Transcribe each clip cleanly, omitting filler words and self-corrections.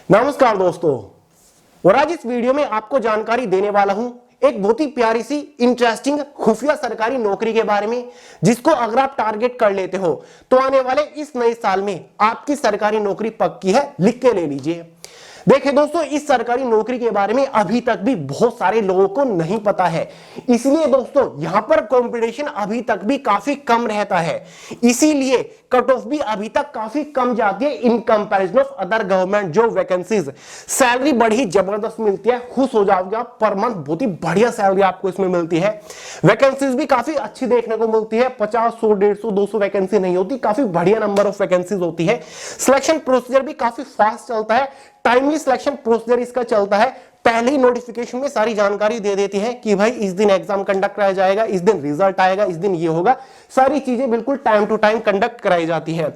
नमस्कार दोस्तों, और आज इस वीडियो में आपको जानकारी देने वाला हूं एक बहुत ही प्यारी सी इंटरेस्टिंग खुफिया सरकारी नौकरी के बारे में, जिसको अगर आप टारगेट कर लेते हो तो आने वाले इस नए साल में आपकी सरकारी नौकरी पक्की है। लिख के ले लीजिए। देखिए दोस्तों, इस सरकारी नौकरी के बारे में अभी तक भी बहुत सारे लोगों को नहीं पता है, इसलिए दोस्तों यहां पर कंपटीशन अभी तक भी काफी कम रहता है, इसीलिए कट ऑफ भी अभी तक काफी कम जाती है in comparison of other government job vacancies. Salary बड़ी जबरदस्त मिलती है, खुश हो जाओगे आप। पर मंथ बहुत ही बढ़िया सैलरी आपको इसमें मिलती है। वैकेंसीज भी काफी अच्छी देखने को मिलती है, 50, 100, 150, 200 वैकेंसी नहीं होती, काफी बढ़िया नंबर ऑफ वैकेंसीज होती है। सिलेक्शन प्रोसीजर भी काफी फास्ट चलता है, टाइमली सिलेक्शन प्रोसीजर इसका चलता है। पहले ही नोटिफिकेशन में सारी जानकारी दे देती है कि भाई इस दिन एग्जाम कंडक्ट कराया जाएगा, इस दिन रिजल्ट आएगा, इस दिन ये होगा। सारी चीजें बिल्कुल टाइम टू टाइम कंडक्ट कराई जाती है।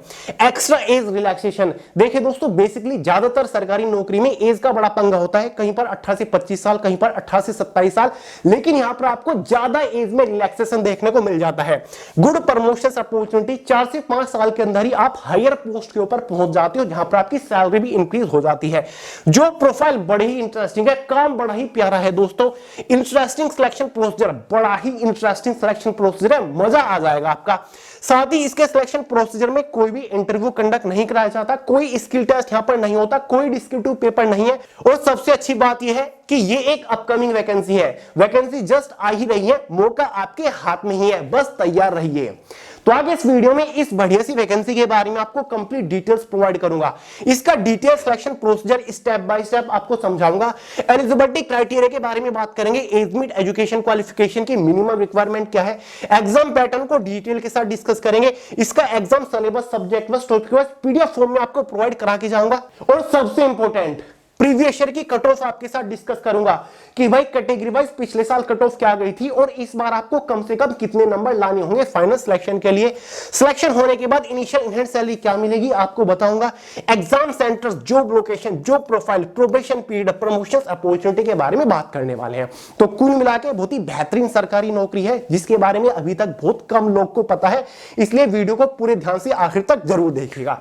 एक्स्ट्रा एज रिलैक्सेशन, देखिए दोस्तों, बेसिकली ज्यादातर सरकारी नौकरी में एज का बड़ा पंगा होता है, कहीं पर 18 से 25 साल, कहीं पर 18 से 27 साल, लेकिन यहां पर आपको ज्यादा एज में रिलैक्सेशन देखने को मिल जाता है। गुड प्रमोशन अपॉर्चुनिटी, 4 से 5 साल के अंदर ही आप हायर पोस्ट के ऊपर पहुंच जाते हो, जहां पर आपकी सैलरी भी इंक्रीज हो जाती है। जो प्रोफाइल बड़ी ही इंटरेस्टिंग है, काम बड़ा ही प्यारा है दोस्तों। इंटरेस्टिंग सिलेक्शन प्रोसीजर, बड़ा ही इंटरेस्टिंग सिलेक्शन प्रोसीजर है, मजा आ जाएगा आपका। साथ ही इसके सिलेक्शन प्रोसीजर में कोई भी इंटरव्यू कंडक्ट नहीं कराया जाता, कोई स्किल टेस्ट यहां पर नहीं होता, कोई डिस्क्रिप्टिव पेपर नहीं है, और सबसे अच्छी बात यह है कि ये एक अपकमिंग वैकेंसी है। वैकेंसी जस्ट आ ही रही है, मौका आपके हाथ में ही है, बस तैयार रहिए। तो आगे इस वीडियो में इस बढ़िया सी वैकेंसी के बारे में आपको कंप्लीट डिटेल्स प्रोवाइड करूंगा। इसका detail selection procedure step by step आपको समझाऊंगा। एलिजिबिलिटी क्राइटेरिया के बारे में बात करेंगे, एज लिमिट, एजुकेशन क्वालिफिकेशन की मिनिमम रिक्वायरमेंट क्या है, एग्जाम पैटर्न को डिटेल के साथ डिस्कस करेंगे। इसका exam syllabus, subject wise, topic wise PDF form में आपको प्रोवाइड करा के जाऊंगा। और सबसे इंपॉर्टेंट, प्रीवियस ईयर की कट ऑफ आपके साथ डिस्कस करूंगा कि भाई कैटेगरी वाइज पिछले साल कट ऑफ क्या गई थी और इस बार आपको कम से कम कितने नंबर लाने होंगे फाइनल सिलेक्शन के लिए। सिलेक्शन होने के बाद इनिशियल इन हैंड सैलरी क्या मिलेगी आपको बताऊंगा। Exam centres, job location, job profile, probation period, promotion opportunity के बारे में बात करने वाले हैं। तो कुल मिलाकर बहुत ही बेहतरीन सरकारी नौकरी है, जिसके बारे में अभी तक बहुत कम लोग को पता है, इसलिए वीडियो को पूरे ध्यान से आखिर तक जरूर देखिएगा।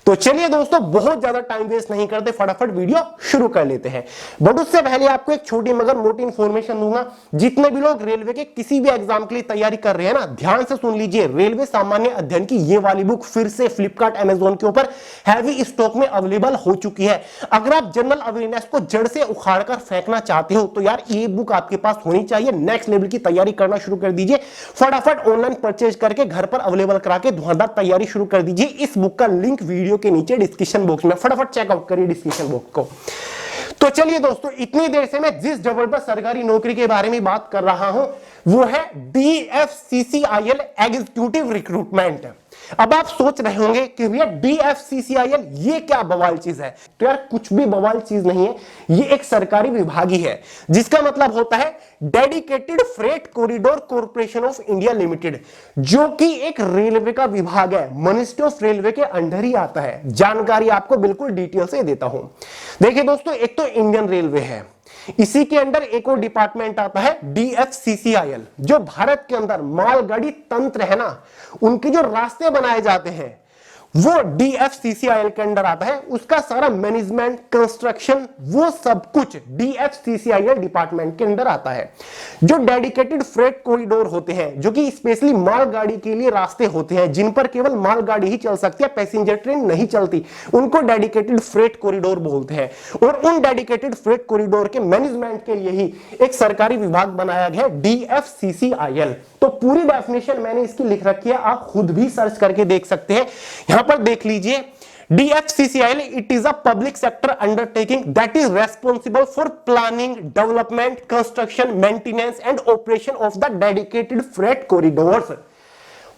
तो चलिए दोस्तों, बहुत ज्यादा टाइम वेस्ट नहीं करते, फटाफट वीडियो शुरू कर लेते हैं। बट उससे पहले आपको एक छोटी मगर मोटी इंफॉर्मेशन दूंगा। जितने भी लोग रेलवे के किसी भी एग्जाम के लिए तैयारी कर रहे हैं ना, ध्यान से सुन लीजिए। रेलवे सामान्य अध्ययन की ये वाली बुक फिर से फ्लिपकार्ट, अमेजोन के ऊपर हैवी स्टॉक में अवेलेबल हो चुकी है। अगर आप जनरल अवेयरनेस को जड़ से उखाड़ कर फेंकना चाहते हो तो यार ये बुक आपके पास होनी चाहिए। नेक्स्ट लेवल की तैयारी करना शुरू कर दीजिए, फटाफट ऑनलाइन परचेज करके घर पर अवेलेबल करा के धुआंधार तैयारी शुरू कर दीजिए। इस बुक का लिंक वीडियो के नीचे डिस्क्रिप्शन बॉक्स में, फटाफट चेकआउट करिए डिस्क्रिप्शन बॉक्स को। तो चलिए दोस्तों, इतनी देर से मैं जिस जबरदस्त सरकारी नौकरी के बारे में बात कर रहा हूं वो है DFCCIL एग्जीक्यूटिव रिक्रूटमेंट। अब आप सोच रहे होंगे कि भैया DFCCIL ये क्या बवाल चीज है। तो यार कुछ भी बवाल चीज नहीं है, ये एक सरकारी विभाग ही है, जिसका मतलब होता है dedicated freight corridor corporation of India limited, जो कि एक रेलवे का विभाग है, मिनिस्ट्री ऑफ रेलवे के अंडर ही आता है। जानकारी आपको बिल्कुल डिटेल से देता हूं। देखिए दोस्तों, एक तो इंडियन रेलवे है, इसी के अंदर एक और डिपार्टमेंट आता है DFCCIL, जो भारत के अंदर मालगाड़ी तंत्र है ना, उनके जो रास्ते बनाए जाते हैं वो DFCCIL के अंदर आता है। उसका सारा मैनेजमेंट, कंस्ट्रक्शन, वो सब कुछ DFCCIL डिपार्टमेंट के अंदर आता है। जो डेडिकेटेड फ्रेट कॉरिडोर होते हैं, जो कि स्पेशली मालगाड़ी के लिए रास्ते होते हैं, जिन पर केवल मालगाड़ी ही चल सकती है, पैसेंजर ट्रेन नहीं चलती, उनको डेडिकेटेड फ्रेट कॉरिडोर बोलते हैं। और उन डेडिकेटेड फ्रेट कॉरिडोर के मैनेजमेंट के लिए ही एक सरकारी विभाग बनाया गया है, DFCCIL। तो पूरी डेफिनेशन मैंने इसकी लिख रखी है, आप खुद भी सर्च करके देख सकते हैं। यहां पर देख लीजिए, DFCCIL, it is a public sector undertaking that is responsible for planning, development, construction, maintenance and operation of the dedicated freight corridors।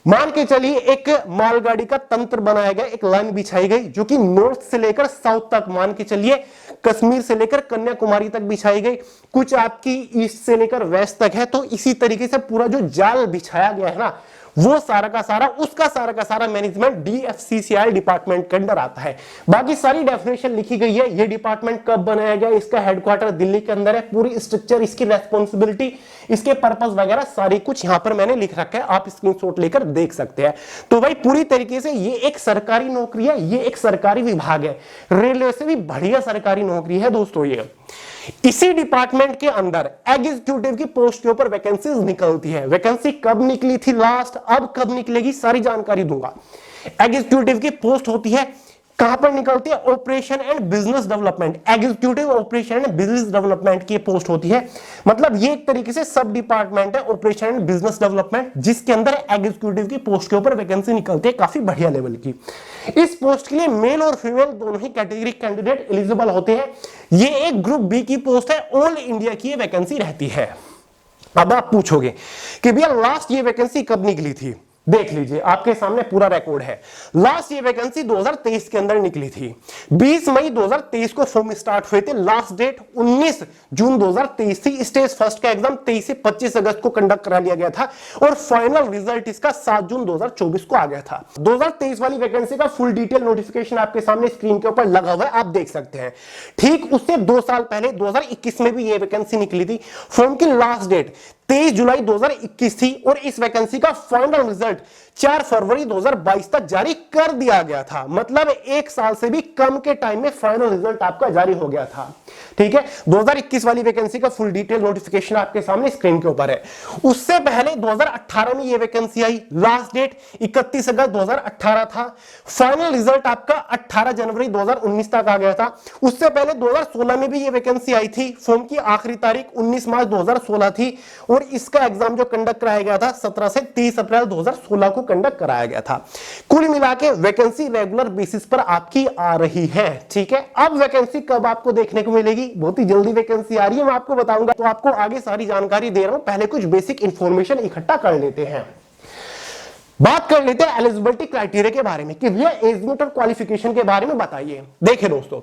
मान के चलिए एक मालगाड़ी का तंत्र बनाया गया, एक लाइन बिछाई गई जो कि नॉर्थ से लेकर साउथ तक, मान के चलिए कश्मीर से लेकर कन्याकुमारी तक बिछाई गई, कुछ आपकी ईस्ट से लेकर वेस्ट तक है। तो इसी तरीके से पूरा जो जाल बिछाया गया है ना, वो सारा का सारा उसका सारा का सारा मैनेजमेंट DFCCIL डिपार्टमेंट के अंदर आता है। बाकी सारी डेफिनेशन लिखी गई है, ये डिपार्टमेंट कब बनाया गया, इसका हेडक्वार्टर दिल्ली के अंदर है, पूरी स्ट्रक्चर, इसकी रेस्पॉन्सिबिलिटी, इसके पर्पस वगैरह सारी कुछ यहां पर मैंने लिख रखा है, आप स्क्रीनशॉट लेकर देख सकते हैं। तो भाई पूरी तरीके से ये एक सरकारी नौकरी है, ये एक सरकारी विभाग है, रेलवे से भी बढ़िया सरकारी नौकरी है दोस्तों ये। इसी डिपार्टमेंट के अंदर एग्जीक्यूटिव की पोस्ट के ऊपर वैकेंसीज निकलती है। वैकेंसी कब निकली थी लास्ट, अब कब निकलेगी, सारी जानकारी दूंगा। एग्जीक्यूटिव की पोस्ट होती है, कहां पर निकलती है, operation and business development, executive operation and business development की पोस्ट होती है। मतलब ये एक तरीके से सब डिपार्टमेंट है ऑपरेशन एंड बिजनेस डेवलपमेंट, जिसके अंदर एग्जीक्यूटिव की पोस्ट के ऊपर वैकेंसी निकलती है काफी बढ़िया लेवल की। इस पोस्ट के लिए मेल और फीमेल दोनों ही कैटेगरी कैंडिडेट एलिजिबल होते हैं। ये एक ग्रुप बी की पोस्ट है, ऑल इंडिया की ये वैकेंसी रहती है। अब आप पूछोगे कि भैया लास्ट ये वैकेंसी कब निकली थी, देख लीजिए आपके सामने पूरा रिकॉर्ड है। लास्ट ये वैकेंसी 2023 के अंदर निकली थी। 20 मई 2023 को फॉर्म स्टार्ट हुए थे, लास्ट डेट 19 जून 2023 थी। स्टेज फर्स्ट का एग्जाम 23 से 25 अगस्त को कंडक्ट करा लिया गया था और फाइनल रिजल्ट इसका 7 जून 2024 को आ गया था। 2023 वाली वैकेंसी का फुल डिटेल नोटिफिकेशन आपके सामने स्क्रीन के ऊपर लगा हुआ है, आप देख सकते हैं। ठीक उससे 2 साल पहले 2021 में भी ये वैकेंसी निकली थी। फॉर्म की लास्ट डेट 23 जुलाई 2021 थी और इस वैकेंसी का फाइनल रिजल्ट 4 फरवरी 2022 तक जारी कर दिया गया था। मतलब 1 साल से भी कम के टाइम में फाइनल रिजल्ट आपका जारी हो गया था। ठीक है, 2021 वाली वैकेंसी का फुल डिटेल नोटिफिकेशन आपके सामने स्क्रीन के ऊपर है। उससे पहले 2018 में ये वैकेंसी आई, लास्ट डेट 31 अगस्त 2018 था। फाइनल रिजल्ट आपका 18 जनवरी 2019 तक आ गया था। उससे पहले 2016 में भी ये वैकेंसी आई थी। फॉर्म की आखिरी तारीख 19 मार्च 2016 थी और इसका एग्जाम जो कंडक्ट कराया गया था 17 से 30 अप्रैल 2016 को कंडक्ट कराया गया था। कुल मिला के वैकेंसी रेगुलर बेसिस पर आपकी आ रही है। ठीक है, अब वैकेंसी कब आपको देखने को मिलेगी, बहुत ही जल्दी वैकेंसी आ रही है, मैं आपको बताऊंगा। तो आपको आगे सारी जानकारी दे रहा हूं, पहले कुछ बेसिक इंफॉर्मेशन इकट्ठा कर लेते हैं। बात कर लेते हैं एलिजिबिलिटी क्राइटेरिया के बारे में कि भैया एज लिमिट और क्वालिफिकेशन के बारे में बताइए। देखिए दोस्तों,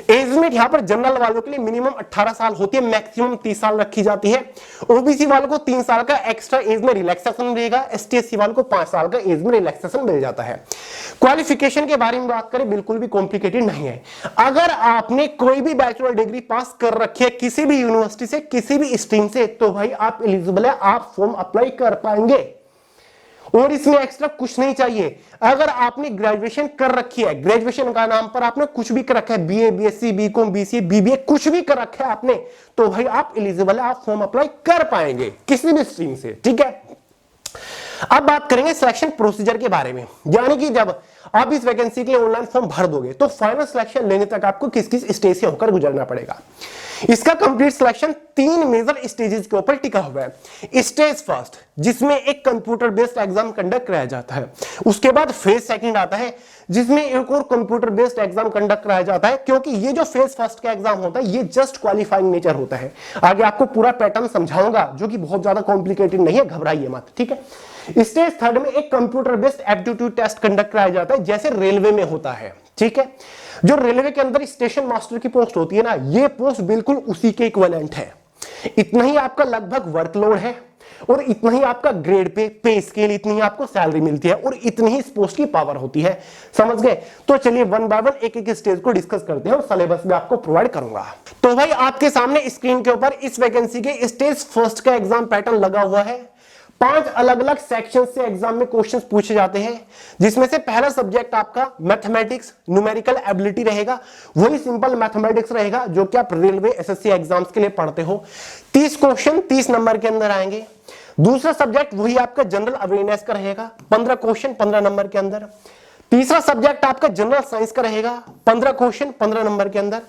एज लिमिट यहां पर जनरल वालों के लिए मिनिमम 18 साल होती है, मैक्सिमम 30 साल रखी जाती है। ओबीसी वालों को 3 साल का एक्स्ट्रा एज में रिलैक्सेशन रहेगा, ST/SC वालों को 5 साल का एज में रिलैक्सेशन मिल जाता है। क्वालिफिकेशन के बारे में बात करें, बिल्कुल भी कॉम्प्लिकेटेड नहीं है। अगर आपने कोई भी बैचलर डिग्री पास कर रखी है किसी भी यूनिवर्सिटी से, किसी भी स्ट्रीम से, तो भाई आप एलिजिबल है, आप फॉर्म अप्लाई कर पाएंगे और इसमें एक्स्ट्रा कुछ नहीं चाहिए। अगर आपने ग्रेजुएशन कर रखी है, ग्रेजुएशन का नाम पर आपने कुछ भी कर रखा है, BA, BSc, BCom, BCA, BBA कुछ भी कर रखा है आपने, तो भाई आप एलिजिबल है, आप फॉर्म अप्लाई कर पाएंगे किसी भी स्ट्रीम से। ठीक है, अब बात करेंगे सिलेक्शन प्रोसीजर के बारे में, यानी कि जब आप इस वैकेंसी के लिए ऑनलाइन फॉर्म भर दोगे तो फाइनल सिलेक्शन लेने तक आपको किस किस स्टेज से होकर गुजरना पड़ेगा। इसका कंप्लीट सिलेक्शन 3 मेजर स्टेजेस के ऊपर टिका हुआ है। स्टेज फर्स्ट, जिसमें एक कंप्यूटर बेस्ड एग्जाम कंडक्ट कराया जाता है। उसके बाद फेज सेकंड आता है, जिसमें एक और कंप्यूटर बेस्ड एग्जाम कंडक्ट कराया जाता है, क्योंकि ये जो फेज फर्स्ट का एग्जाम होता है ये जस्ट क्वालिफाइंग नेचर होता है। आगे आपको पूरा पैटर्न समझाऊंगा जो कि बहुत ज्यादा कॉम्प्लिकेटेड नहीं है, घबराइए मत। ठीक है, स्टेज थर्ड में एक computer based aptitude test conduct कराया जाता है, जैसे रेलवे में होता है। ठीक है, जो रेलवे के अंदर स्टेशन मास्टर की पोस्ट होती है ना, ये पोस्ट बिल्कुल उसी के इक्विवेलेंट है। इतना ही आपका लगभग वर्कलोड है और इतना ही आपका ग्रेड पे स्केल, इतनी ही आपको सैलरी मिलती है और इतनी ही इस पोस्ट की पावर होती है। समझ गए? तो चलिए वन बाय वन एक एक स्टेज को डिस्कस करते हैं और सिलेबस भी आपको प्रोवाइड करूंगा। तो भाई आपके सामने स्क्रीन के ऊपर इस वैकेंसी के स्टेज फर्स्ट का एग्जाम पैटर्न लगा हुआ है। 5 अलग अलग सेक्शन से एग्जाम में क्वेश्चंस पूछे जाते हैं, जिसमें से पहला सब्जेक्ट आपका मैथमेटिक्स न्यूमेरिकल एबिलिटी रहेगा। वही सिंपल मैथमेटिक्स रहेगा जो कि आप रेलवे SSC एग्जाम्स के लिए पढ़ते हो। 30 क्वेश्चन 30 नंबर के अंदर आएंगे। दूसरा सब्जेक्ट वही आपका जनरल अवेयरनेस का रहेगा, 15 क्वेश्चन 15 नंबर के अंदर। तीसरा सब्जेक्ट आपका जनरल साइंस का रहेगा, 15 क्वेश्चन 15 नंबर के अंदर।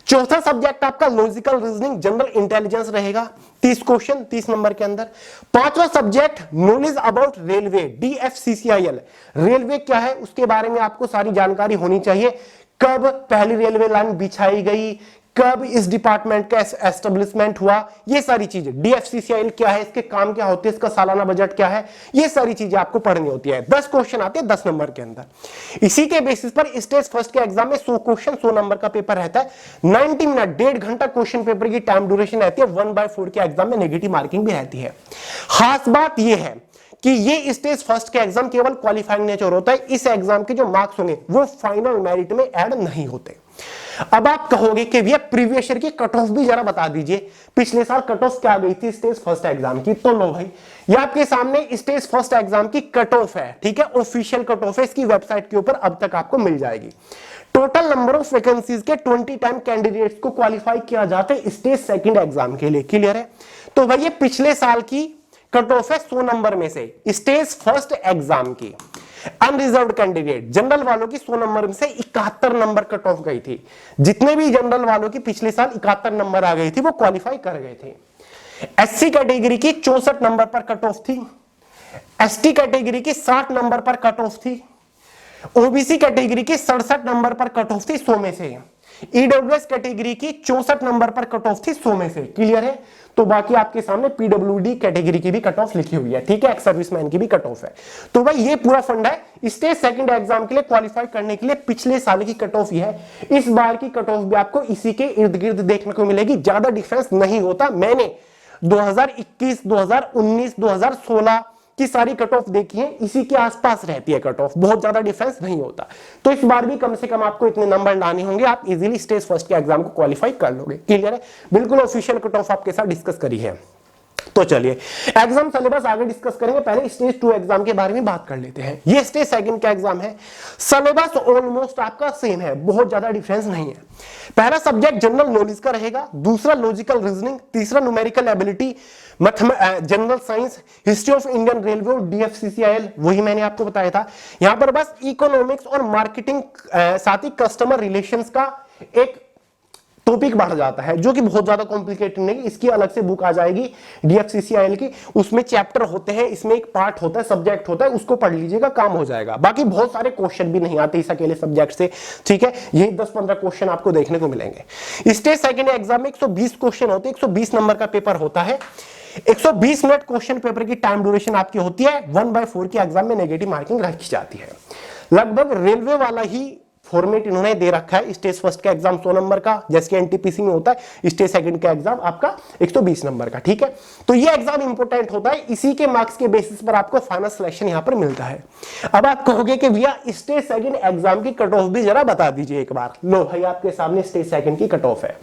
चौथा सब्जेक्ट आपका लॉजिकल रीजनिंग जनरल इंटेलिजेंस रहेगा, 30 क्वेश्चन 30 नंबर के अंदर। पांचवा subject knowledge about railway, DFCCIL, railway क्या है उसके बारे में आपको सारी जानकारी होनी चाहिए। कब पहली रेलवे लाइन बिछाई गई, कब इस डिपार्टमेंट का एस्टेब्लिशमेंट हुआ, ये सारी चीजें। DFCCIL क्या है, इसके काम क्या होते हैं, इसका सालाना बजट क्या है, ये सारी चीजें आपको पढ़नी होती है। 10 क्वेश्चन आते हैं 10 नंबर के अंदर। इसी के बेसिस पर स्टेज फर्स्ट के एग्जाम में 100 क्वेश्चन 100 नंबर का पेपर रहता है। 90 मिनट 1.5 घंटा क्वेश्चन पेपर की टाइम ड्यूरेशन रहती है। 1/4 के एग्जाम में नेगेटिव मार्किंग भी रहती है। खास बात यह है कि ये स्टेज फर्स्ट के एग्जाम केवल क्वालिफाइंग नेचर होता है, इस एग्जाम के जो मार्क्स होंगे वो फाइनल मेरिट में ऐड नहीं होते। अब आप कहोगे कि भैया प्रीवियस ईयर की कट ऑफ भी जरा बता दीजिए, पिछले साल कट ऑफ क्या गई थी स्टेज फर्स्ट एग्जाम की। तो लो भाई, ये आपके सामने स्टेज फर्स्ट एग्जाम की कट ऑफ है, ठीक है, ऑफिशियल कट ऑफ है, इसकी वेबसाइट के ऊपर अब तक आपको मिल जाएगी। टोटल नंबर ऑफ वैकेंसीज के 20 टाइम कैंडिडेट्स को क्वालिफाई किया जाता है स्टेज सेकंड एग्जाम के लिए। क्लियर है? तो भाई ये पिछले साल की कट ऑफ है 100 नंबर में से स्टेज फर्स्ट एग्जाम की। अनरिजर्व्ड कैंडिडेट जनरल वालों की 100 नंबर में से 71 नंबर कट ऑफ गई थी। जितने भी जनरल वालों की पिछले साल 71 नंबर आ गई थी वो क्वालिफाई कर गए थे। एससी कैटेगरी की 64 नंबर पर कट ऑफ थी, एसटी कैटेगरी की 60 नंबर पर कट ऑफ थी, ओबीसी कैटेगरी की 67 नंबर पर कट ऑफ थी 100 में से, ईडब्ल्यूएस कैटेगरी की 64 नंबर पर कट ऑफ थी 100 में से। क्लियर है? तो बाकी आपके सामने पीडब्ल्यूडी कैटेगरी की भी कट ऑफ लिखी हुई है, ठीक है, एक्स सर्विसमैन की भी कट ऑफ है। तो भाई ये पूरा फंड है स्टेज सेकंड एग्जाम के लिए क्वालिफाई करने के लिए पिछले साल की कट ऑफ ही है। इस बार की कट ऑफ भी आपको इसी के इर्द गिर्द देखने को मिलेगी, ज्यादा डिफरेंस नहीं होता। मैंने 2021, 2019, 2016 की सारी कट ऑफ देखी है, इसी के आसपास रहती है कट ऑफ, बहुत ज्यादा डिफरेंस नहीं होता। तो इस बार भी कम से कम आपको इतने नंबर लाने होंगे, आप इजीली स्टेज फर्स्ट के एग्जाम को क्वालिफाई कर लोगे। क्लियर है? बिल्कुल ऑफिशियल कट ऑफ आपके साथ डिस्कस करी है। तो चलिए एग्जाम सिलेबस आगे डिस्कस करेंगे, पहले स्टेज 2 एग्जाम के बारे में बात कर लेते हैं। ये स्टेज सेकंड का एग्जाम है, सिलेबस ऑलमोस्ट आपका सेम है, बहुत ज्यादा डिफरेंस नहीं है। पहला सब्जेक्ट जनरल नॉलेज का रहेगा, दूसरा लॉजिकल रीजनिंग, तीसरा numerical ability, general science, history of Indian railway और डीएफसीसीआईएल, वही मैंने आपको बताया था। यहां पर बस इकोनॉमिक्स और मार्केटिंग साथ ही कस्टमर रिलेशंस का एक टॉपिक बढ़ जाता है, जो कि बहुत ज्यादा कॉम्प्लिकेटेड नहीं। इसकी अलग से बुक आ जाएगी डीएफसीसीआईएल की, उसमें चैप्टर होते हैं, इसमें एक पार्ट होता है, सब्जेक्ट होता है, उसको पढ़ लीजिएगा, काम हो जाएगा। बाकी बहुत सारे क्वेश्चन भी नहीं आते इस अकेले सब्जेक्ट से, ठीक है, यही 10-15 क्वेश्चन आपको देखने को मिलेंगे। स्टेज सेकंड एग्जाम में 120 क्वेश्चन होते हैं, 120 नंबर का पेपर होता है, 120 मिनट क्वेश्चन पेपर की टाइम ड्यूरेशन आपकी होती है। 1/4 की एग्जाम में नेगेटिव मार्किंग रखी जाती है। लगभग रेलवे वाला ही फॉर्मेट इन्होंने दे रखा है। स्टेज फर्स्ट का एग्जाम 100 नंबर का, जैसे एनटीपीसी में होता है, स्टेज सेकंड का एग्जाम आपका 120 नंबर का, ठीक है। तो ये एग्जाम इंपोर्टेंट होता है, इसी के मार्क्स के बेसिस पर आपको फाइनल सिलेक्शन यहां पर मिलता है। अब आप कहोगे कि भैया स्टेज सेकंड एग्जाम की कट ऑफ भी जरा बता दीजिए एक बार। लो भाई आपके सामने स्टेज सेकंड की कट ऑफ है,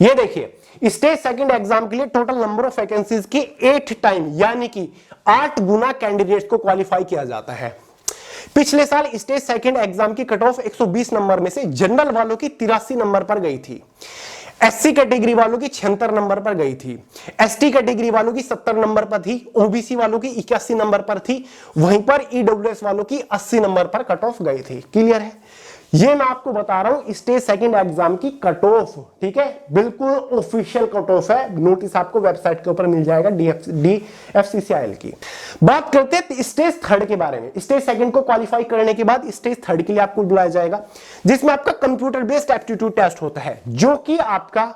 ये देखिए। स्टेज सेकंड एग्जाम के लिए टोटल नंबर ऑफ वैकेंसीज की 8 टाइम यानी कि 8 गुना कैंडिडेट्स को क्वालिफाई किया जाता है। पिछले साल स्टेज सेकंड एग्जाम की कट ऑफ 120 नंबर में से जनरल वालों की 83 नंबर पर गई थी, एससी कैटेगरी वालों की 76 नंबर पर गई थी, एसटी कैटेगरी वालों की 70 नंबर पर थी, ओबीसी वालों की 81 नंबर पर थी, वहीं पर ईडब्ल्यूएस वालों की 80 नंबर पर कट ऑफ गई थी। क्लियर है? ये मैं आपको बता रहा हूं स्टेज सेकंड एग्जाम की कट ऑफ, ठीक है, बिल्कुल ऑफिशियल कट ऑफ है, नोटिस आपको वेबसाइट के ऊपर मिल जाएगा डीएफसीसीआईएल की। बात करते हैं स्टेज थर्ड के बारे में। स्टेज सेकंड को क्वालिफाई करने के बाद स्टेज थर्ड के लिए आपको बुलाया जाएगा, जिसमें आपका कंप्यूटर बेस्ड एप्टीट्यूड टेस्ट होता है, जो कि आपका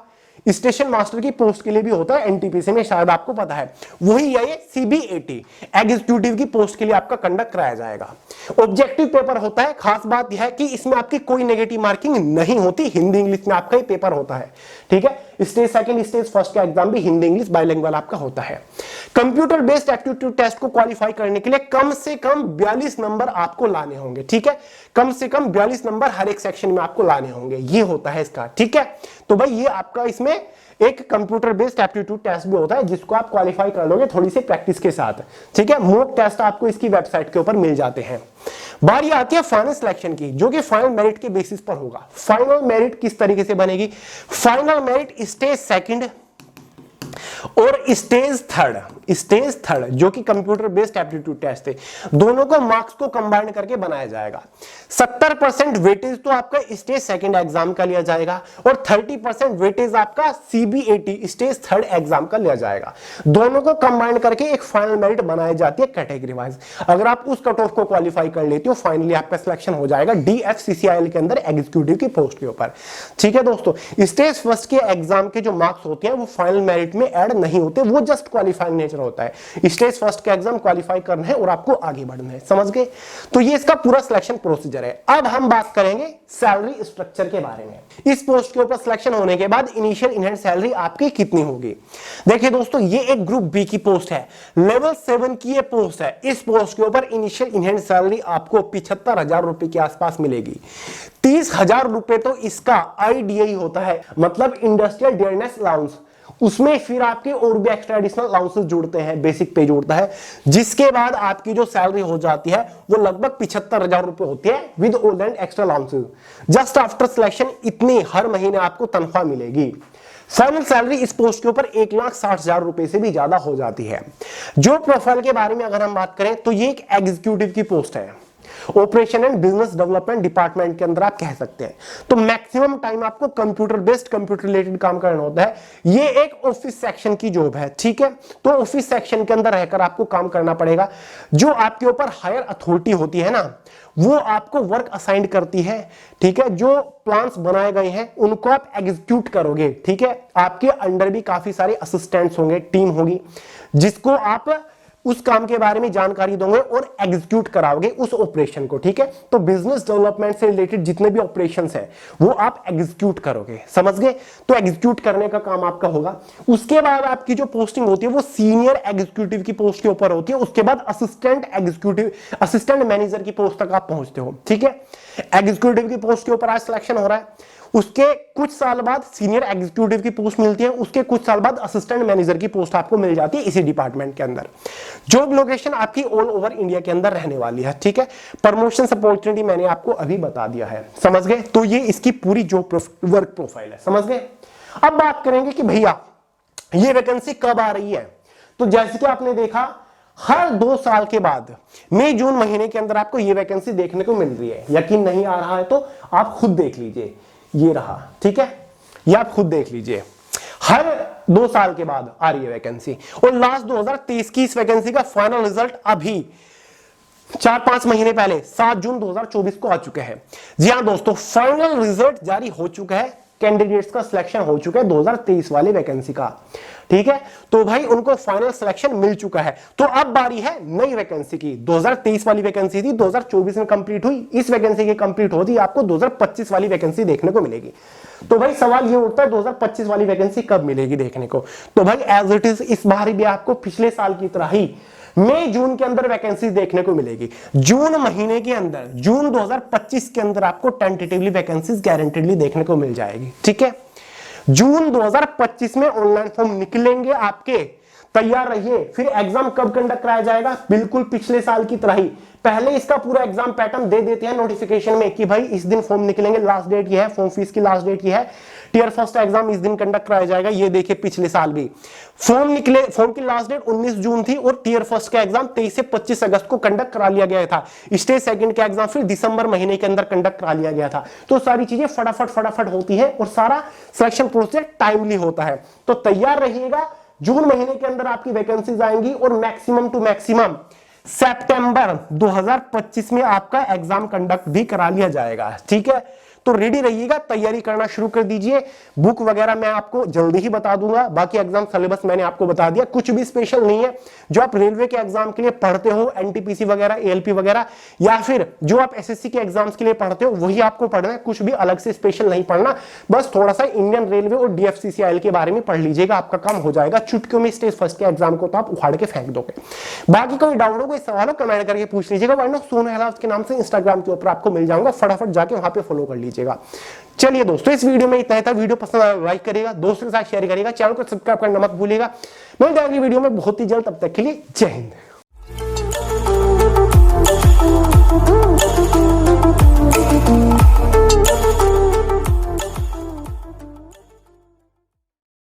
स्टेशन मास्टर की पोस्ट के लिए भी होता है एनटीपीसी में, शायद आपको पता है। वही है ये सीबीएटी एग्जीक्यूटिव की पोस्ट के लिए आपका कंडक्ट कराया जाएगा। ऑब्जेक्टिव पेपर होता है, खास बात यह है कि इसमें आपकी कोई नेगेटिव मार्किंग नहीं होती, हिंदी इंग्लिश में आपका ये पेपर होता है, ठीक है। स्टेज सेकंड स्टेज फर्स्ट का एग्जाम भी हिंदी इंग्लिश बाइलिंगुअल आपका होता है। कंप्यूटर बेस्ड एप्टीट्यूड टेस्ट को क्वालिफाई करने के लिए कम से कम 42 नंबर आपको लाने होंगे, ठीक है, कम से कम 42 नंबर हर एक सेक्शन में आपको लाने होंगे, ये होता है इसका, ठीक है। तो भाई ये आपका इसमें एक कंप्यूटर बेस्ड एप्टीट्यूड टेस्ट भी होता है, जिसको आप क्वालिफाई कर लोगे थोड़ी सी प्रैक्टिस के साथ, ठीक है। मॉक टेस्ट आपको इसकी वेबसाइट के ऊपर मिल जाते हैं। बारी आती है फाइनल सिलेक्शन की, जो कि फाइनल मेरिट के बेसिस पर होगा। फाइनल मेरिट किस तरीके से बनेगी? फाइनल मेरिट स्टेज सेकंड और स्टेज थर्ड जो कि कंप्यूटर बेस्ड एप्टीट्यूड टेस्ट है, दोनों को मार्क्स को कंबाइन करके बनाया जाएगा। 70% वेटेज तो आपका स्टेज सेकंड एग्जाम का लिया जाएगा और 30% वेटेज आपका सीबीएटी स्टेज थर्ड एग्जाम का लिया जाएगा। दोनों को कंबाइन करके एक फाइनल मेरिट बनाई जाती है कैटेगरी वाइज। अगर आप उस कट ऑफ को क्वालिफाई कर लेते हो, फाइनली आपका सिलेक्शन हो जाएगा डीएफसीसीआईएल के अंदर एग्जीक्यूटिव की पोस्ट के ऊपर, ठीक है दोस्तों। स्टेज फर्स्ट के एग्जाम के जो मार्क्स होते हैं वो फाइनल मेरिट में ऐड नहीं होते, वो जस्ट क्वालिफाइंग नेचर होता है। स्टेज फर्स्ट का एग्जाम क्वालिफाई करना है और आपको आगे बढ़ना है, समझ गए। तो ये इसका पूरा सिलेक्शन प्रोसीजर है। अब हम बात करेंगे सैलरी स्ट्रक्चर के बारे में। इस पोस्ट के ऊपर सिलेक्शन होने के बाद इनिशियल इन हैंड सैलरी आपकी कितनी होगी। देखिए दोस्तों, ये एक ग्रुप बी की पोस्ट है, लेवल 7 की ये पोस्ट है। इस पोस्ट के ऊपर इनिशियल इन हैंड सैलरी आपको 75,000 रुपए के आसपास मिलेगी। 30,000 रुपए तो इसका आईडीए होता है, मतलब इंडस्ट्रियल डियरनेस अलाउंस। उसमें फिर आपके और भी एक्स्ट्रा एडिशनल अलाउंसेस जुड़ते हैं, बेसिक पे जुड़ता है, जिसके बाद आपकी जो सैलरी हो जाती है वो लगभग 75,000 रुपए होती है with all and extra allowances. Just after selection इतनी हर महीने आपको तनख्वाह मिलेगी। फाइनल सैलरी इस पोस्ट के ऊपर 1,60,000 रुपए से भी ज्यादा हो जाती है। जो प्रोफाइल के बारे में अगर हम बात करें तो ये एक एग्जीक्यूटिव की पोस्ट है, operation and business development department के अंदर आप कह सकते हैं। तो मैक्सिमम टाइम आपको कंप्यूटर बेस्ड, कंप्यूटर रिलेटेड काम करना होता है। ये एक ऑफिस सेक्शन की जॉब है, ठीक है। तो ऑफिस सेक्शन के अंदर रहकर आपको काम करना पड़ेगा। जो आपके ऊपर हायर अथॉरिटी होती है ना, वो आपको वर्क असाइन करती है, ठीक है। जो प्लान्स बनाए गए हैं उनको आप एग्जीक्यूट करोगे, ठीक है। आपके अंडर भी काफी सारे असिस्टेंट्स होंगे, टीम होगी, जिसको आप उस काम के बारे में जानकारी दोगे और एग्जीक्यूट कराओगे उस ऑपरेशन को, ठीक है। तो बिजनेस डेवलपमेंट से रिलेटेड जितने भी ऑपरेशंस हैं वो आप एग्जीक्यूट करोगे, समझ गए। तो एग्जीक्यूट करने का काम आपका होगा। उसके बाद आपकी जो पोस्टिंग होती है वो सीनियर एग्जीक्यूटिव की पोस्ट के ऊपर होती है। उसके बाद असिस्टेंट एग्जीक्यूटिव, असिस्टेंट मैनेजर की पोस्ट तक आप पहुंचते हो, ठीक है। एग्जीक्यूटिव की पोस्ट के ऊपर आज सिलेक्शन हो रहा है। उसके कुछ साल बाद सीनियर एग्जीक्यूटिव की पोस्ट मिलती है। उसके कुछ साल बाद असिस्टेंट मैनेजर की पोस्ट आपको मिल जाती है इसी डिपार्टमेंट के अंदर। जॉब लोकेशन आपकी ऑल ओवर इंडिया के अंदर रहने वाली है, ठीक है। प्रमोशन अपॉर्चुनिटी मैंने आपको अभी बता दिया है, समझ गए। तो ये इसकी पूरी जॉब वर्क प्रोफाइल है, समझ गए। अब बात करेंगे कि भैया ये वैकेंसी कब आ रही है। तो जैसे कि आपने देखा, हर 2 साल के बाद मई जून महीने के अंदर आपको ये वैकेंसी देखने को मिल रही है। यकीन नहीं आ रहा है तो आप खुद देख लीजिए, ये रहा, ठीक है। ये आप खुद देख लीजिए, हर 2 साल के बाद आ रही है वैकेंसी। और लास्ट 2023 की इस वैकेंसी का फाइनल रिजल्ट अभी 4-5 महीने पहले 7 जून 2024 को आ चुके हैं। जी हां दोस्तों, फाइनल रिजल्ट जारी हो चुका है, कैंडिडेट्स का सिलेक्शन हो चुका है 2023 वाली वैकेंसी का, ठीक है। तो भाई उनको फाइनल सिलेक्शन मिल चुका है। तो अब बारी है नई वैकेंसी की। 2023 वाली वैकेंसी थी, 2024 में कंप्लीट हुई। इस वैकेंसी की कंप्लीट होती आपको 2025 वाली वैकेंसी देखने को मिलेगी। तो भाई सवाल ये उठता है 2025 वाली वैकेंसी कब मिलेगी देखने को। तो भाई एज इट इज इस बार भी आपको पिछले साल की तरह ही मई जून के अंदर वैकेंसी देखने को मिलेगी। जून महीने के अंदर, जून 2025 के अंदर आपको टेंटेटिवली वैकेंसीज गारंटेडली देखने को मिल जाएगी, ठीक है। जून 2025 में ऑनलाइन फॉर्म निकलेंगे आपके, तैयार रहिए। फिर एग्जाम कब कंडक्ट कराया जाएगा, बिल्कुल पिछले साल की तरह ही। पहले इसका पूरा एग्जाम पैटर्न दे देते हैं नोटिफिकेशन में कि भाई इस दिन फॉर्म निकलेंगे, लास्ट डेट ये है, फॉर्म फीस की लास्ट डेट ये है, टीयर फर्स्ट एग्जाम इस दिन कंडक्ट कराया जाएगा। ये देखिए पिछले साल भी फॉर्म निकले, फॉर्म की लास्ट डेट 19 जून थी और टीयर फर्स्ट का एग्जाम 23 से 25 अगस्त को कंडक्ट करा लिया गया था। स्टेज सेकंड का एग्जाम फिर दिसंबर महीने के अंदर कंडक्ट करा लिया गया था। तो सारी चीजें फटाफट होती है और सारा सिलेक्शन प्रोसेस टाइमली होता है। तो तैयार रहिएगा, जून महीने के अंदर आपकी वैकेंसीज आएंगी और मैक्सिमम टू मैक्सिमम सितंबर 2025 में आपका एग्जाम कंडक्ट भी करा लिया जाएगा, ठीक है। तो रेडी रहिएगा, तैयारी करना शुरू कर दीजिए। बुक वगैरह मैं आपको जल्दी ही बता दूंगा, बाकी एग्जाम सिलेबस मैंने आपको बता दिया, कुछ भी स्पेशल नहीं है। जो आप रेलवे के एग्जाम के लिए पढ़ते हो, एनटीपीसी वगैरह, एएलपी वगैरह, या फिर जो आप एसएससी के एग्जाम्स के लिए पढ़ते हो वही आपको पढ़ना है, कुछ भी अलग से स्पेशल नहीं पढ़ना। बस थोड़ा सा इंडियन रेलवे और डीएफसीसीआईएल के बारे में पढ़ लीजिएगा, आपका काम हो जाएगा। चुटकियों में स्टेज फर्स्ट के एग्जाम को तो आप उखाड़ के फेंक दोगे। बाकी कोई डाउट हो, कोई सवाल हो, कमेंट करके पूछ लीजिएगा। वरना सोनू अहलावत के नाम से इंस्टाग्राम के ऊपर आपको मिल जाऊंगा, फटाफट जाके वहां पे फॉलो कर लीजिएगा। चलिए दोस्तों, इस वीडियो में इतना ही था। वीडियो पसंद आया लाइक करिएगा, दोस्तों के साथ शेयर करिएगा, चैनल को सब्सक्राइब करना मत भूलिएगा। मिलते हैं अगली वीडियो में बहुत ही जल्द, तब तक के लिए जय हिंद।